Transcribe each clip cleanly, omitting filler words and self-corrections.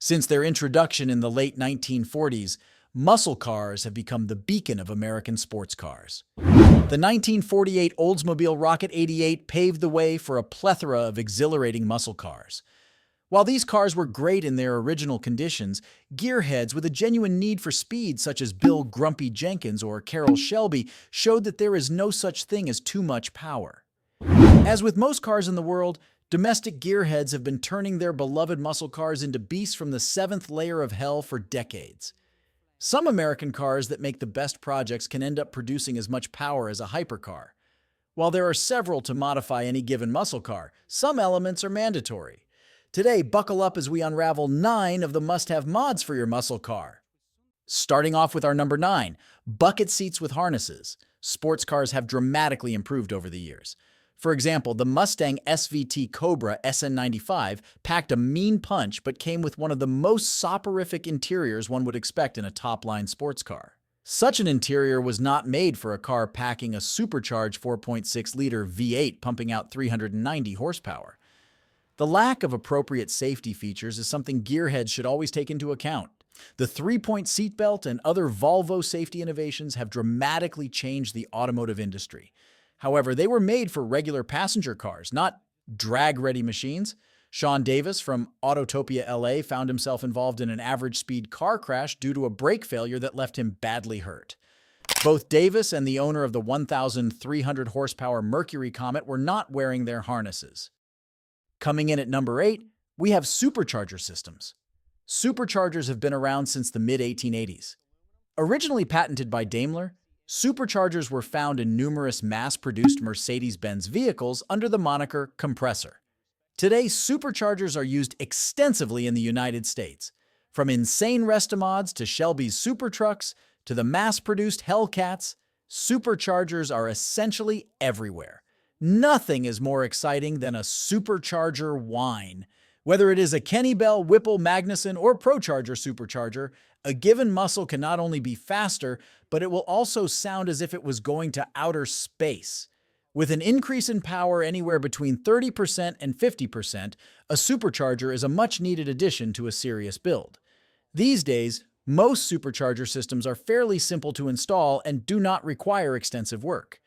Since their introduction in the late 1940s, muscle cars have become the beacon of American sports cars. The 1948 Oldsmobile Rocket 88 paved the way for a plethora of exhilarating muscle cars. While these cars were great in their original conditions, gearheads with a genuine need for speed, such as Bill Grumpy Jenkins or Carroll Shelby, showed that there is no such thing as too much power. As with most cars in the world, domestic gearheads have been turning their beloved muscle cars into beasts from the seventh layer of hell for decades. Some American cars that make the best projects can end up producing as much power as a hypercar. While there are several to modify any given muscle car, some elements are mandatory. Today, buckle up as we unravel 9 of the must-have mods for your muscle car. Starting off with our number 9, bucket seats with harnesses. Sports cars have dramatically improved over the years. For example, the Mustang SVT Cobra SN95 packed a mean punch but came with one of the most soporific interiors one would expect in a top-line sports car. Such an interior was not made for a car packing a supercharged 4.6-liter V8 pumping out 390 horsepower. The lack of appropriate safety features is something gearheads should always take into account. The 3-point seatbelt and other Volvo safety innovations have dramatically changed the automotive industry. However, they were made for regular passenger cars, not drag-ready machines. Sean Davis from Autotopia LA found himself involved in an average-speed car crash due to a brake failure that left him badly hurt. Both Davis and the owner of the 1,300 horsepower Mercury Comet were not wearing their harnesses. Coming in at number 8, we have supercharger systems. Superchargers have been around since the mid-1880s. Originally patented by Daimler, superchargers were found in numerous mass-produced Mercedes-Benz vehicles under the moniker compressor. Today, superchargers are used extensively in the United States. From insane Restomods to Shelby's Supertrucks to the mass-produced Hellcats, superchargers are essentially everywhere. Nothing is more exciting than a supercharger whine. Whether it is a Kenny Bell, Whipple, Magnuson, or ProCharger supercharger, a given muscle can not only be faster, but it will also sound as if it was going to outer space. With an increase in power anywhere between 30% and 50%, a supercharger is a much-needed addition to a serious build. These days, most supercharger systems are fairly simple to install and do not require extensive work.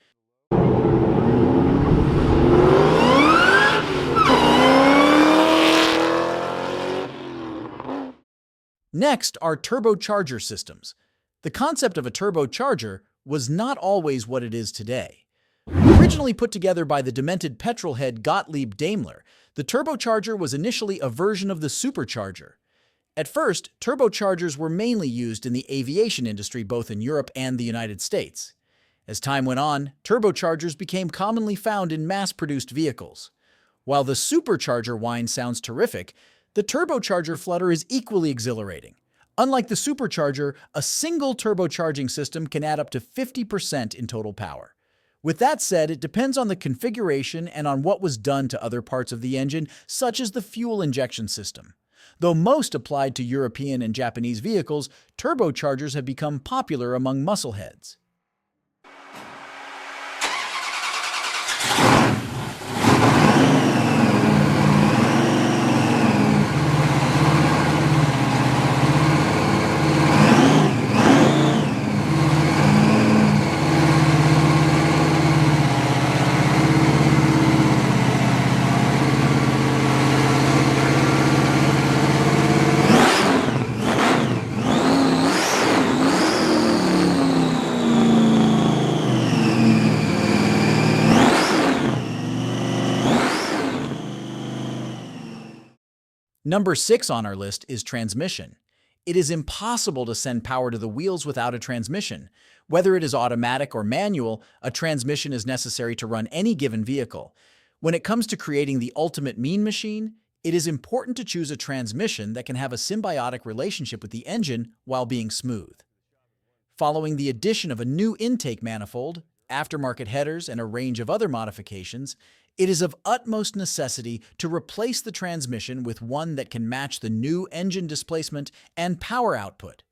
Next are turbocharger systems. The concept of a turbocharger was not always what it is today. Originally put together by the demented petrolhead Gottlieb Daimler, the turbocharger was initially a version of the supercharger. At first, turbochargers were mainly used in the aviation industry both in Europe and the United States. As time went on, turbochargers became commonly found in mass-produced vehicles. While the supercharger whine sounds terrific, the turbocharger flutter is equally exhilarating. Unlike the supercharger, a single turbocharging system can add up to 50% in total power. With that said, it depends on the configuration and on what was done to other parts of the engine, such as the fuel injection system. Though most applied to European and Japanese vehicles, turbochargers have become popular among muscleheads. Number 6 on our list is transmission. It is impossible to send power to the wheels without a transmission. Whether it is automatic or manual, a transmission is necessary to run any given vehicle. When it comes to creating the ultimate mean machine, it is important to choose a transmission that can have a symbiotic relationship with the engine while being smooth. Following the addition of a new intake manifold, aftermarket headers, and a range of other modifications, it is of utmost necessity to replace the transmission with one that can match the new engine displacement and power output.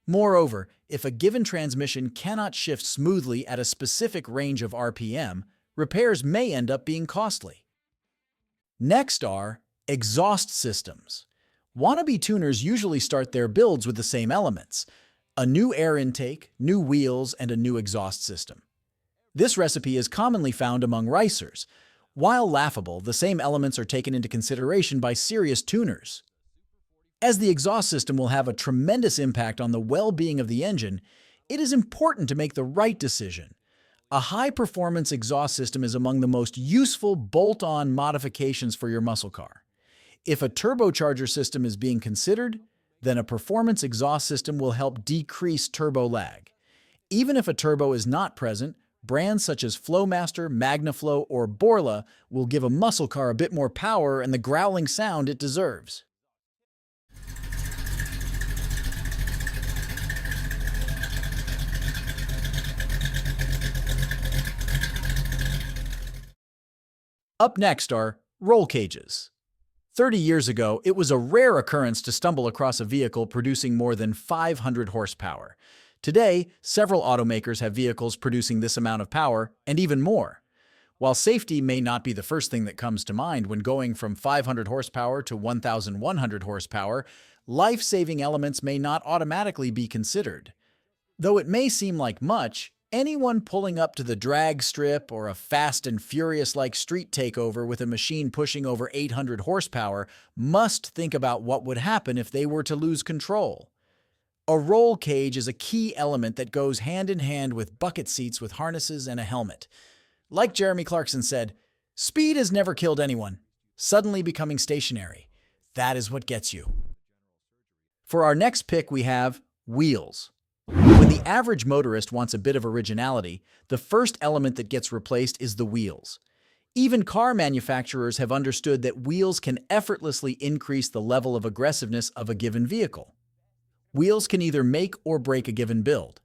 Moreover, if a given transmission cannot shift smoothly at a specific range of RPM, repairs may end up being costly. Next are exhaust systems. Wannabe tuners usually start their builds with the same elements: a new air intake, new wheels, and a new exhaust system. This recipe is commonly found among racers. While laughable, the same elements are taken into consideration by serious tuners. As the exhaust system will have a tremendous impact on the well-being of the engine, it is important to make the right decision. A high-performance exhaust system is among the most useful bolt-on modifications for your muscle car. If a turbocharger system is being considered, then a performance exhaust system will help decrease turbo lag. Even if a turbo is not present, brands such as Flowmaster, MagnaFlow, or Borla will give a muscle car a bit more power and the growling sound it deserves. Up next are roll cages. 30 years ago, it was a rare occurrence to stumble across a vehicle producing more than 500 horsepower. Today, several automakers have vehicles producing this amount of power and even more. While safety may not be the first thing that comes to mind when going from 500 horsepower to 1,100 horsepower, life-saving elements may not automatically be considered. Though it may seem like much, anyone pulling up to the drag strip or a Fast and Furious-like street takeover with a machine pushing over 800 horsepower must think about what would happen if they were to lose control. A roll cage is a key element that goes hand in hand with bucket seats with harnesses and a helmet. Like Jeremy Clarkson said, "Speed has never killed anyone. Suddenly becoming stationary. That is what gets you." For our next pick, we have wheels. When the average motorist wants a bit of originality, the first element that gets replaced is the wheels. Even car manufacturers have understood that wheels can effortlessly increase the level of aggressiveness of a given vehicle. Wheels can either make or break a given build.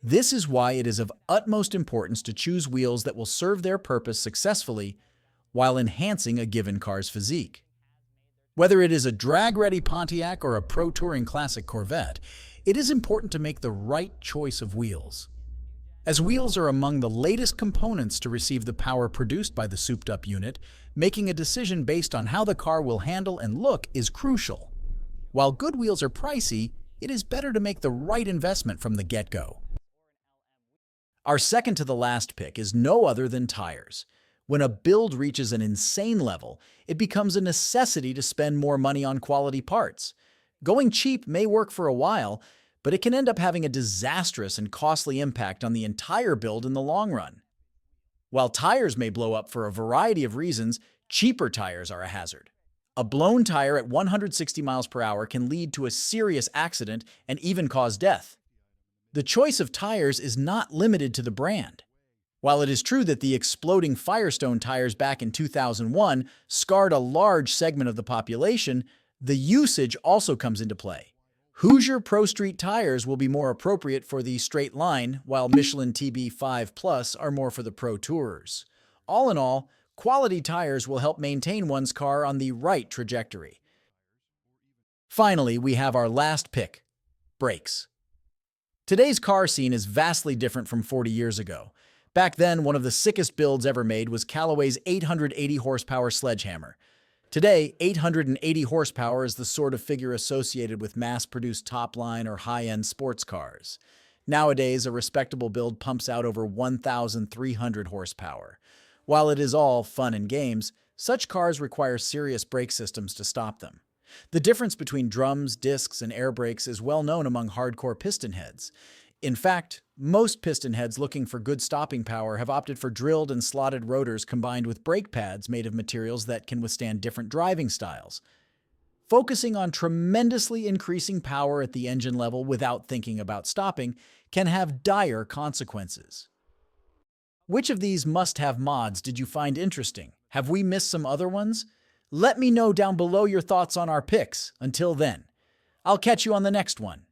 This is why it is of utmost importance to choose wheels that will serve their purpose successfully while enhancing a given car's physique. Whether it is a drag-ready Pontiac or a Pro Touring Classic Corvette, it is important to make the right choice of wheels. As wheels are among the latest components to receive the power produced by the souped-up unit, making a decision based on how the car will handle and look is crucial. While good wheels are pricey, it is better to make the right investment from the get-go. Our second to the last pick is no other than tires. When a build reaches an insane level, it becomes a necessity to spend more money on quality parts. Going cheap may work for a while, but it can end up having a disastrous and costly impact on the entire build in the long run. While tires may blow up for a variety of reasons, cheaper tires are a hazard. A blown tire at 160 miles per hour can lead to a serious accident and even cause death. The choice of tires is not limited to the brand. While it is true that the exploding Firestone tires back in 2001 scarred a large segment of the population, the usage also comes into play. Hoosier Pro Street tires will be more appropriate for the straight line, while Michelin TB5 Plus are more for the pro tourers. All in all, quality tires will help maintain one's car on the right trajectory. Finally, we have our last pick: brakes. Today's car scene is vastly different from 40 years ago. Back then, one of the sickest builds ever made was Callaway's 880 horsepower Sledgehammer. Today, 880 horsepower is the sort of figure associated with mass-produced top-line or high-end sports cars. Nowadays, a respectable build pumps out over 1,300 horsepower. While it is all fun and games, such cars require serious brake systems to stop them. The difference between drums, discs, and air brakes is well known among hardcore piston heads. In fact, most piston heads looking for good stopping power have opted for drilled and slotted rotors combined with brake pads made of materials that can withstand different driving styles. Focusing on tremendously increasing power at the engine level without thinking about stopping can have dire consequences. Which of these must-have mods did you find interesting? Have we missed some other ones? Let me know down below your thoughts on our picks. Until then, I'll catch you on the next one.